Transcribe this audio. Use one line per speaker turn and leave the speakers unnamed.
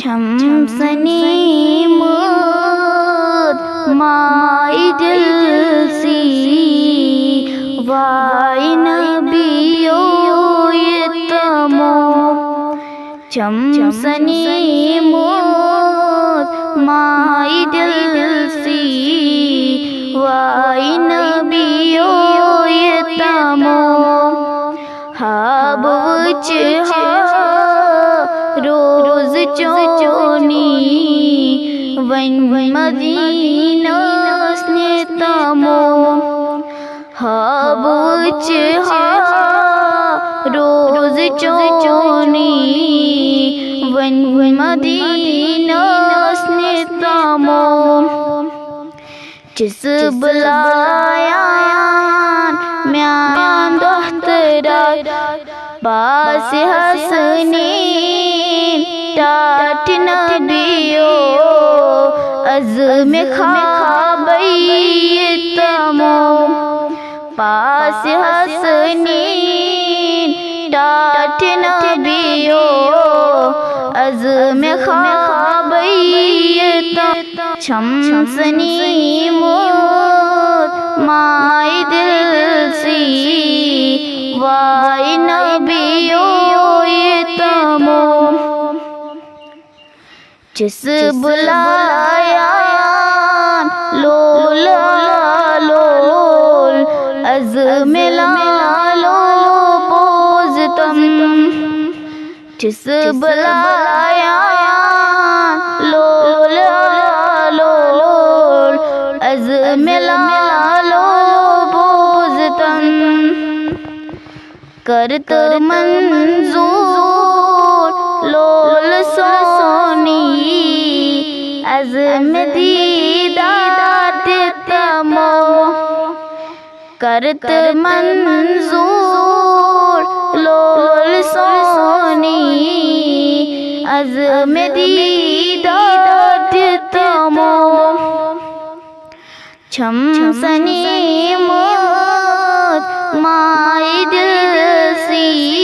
چھم سنی مود مائی دل سی وائی نبیو یتمو چھم سنی مود مائی دل سی وائی نبیو یتمو ہاب وچ روز چونی ون مدینہ سنتمو ہاب وچ روز چونی ون مدینہ سنتمو جس بلایا میان دخترا باس حسنین ٹاٹ نبیو عزم خوابی یتمو پاس حسنین ٹاٹ نبیو عزم خوابی یتمو چھم سنی مود مائی دل سی وائی نبیو یتمو جس بلایا لول لول عزم لالو پوزتم جس بلایا لول لول عزم لالو پوزتم کرت منظور لول سونی عزم دیدار تمو کرت منظور لول سونی عزم دیدار تمو چھم سنی مود مائی دل سی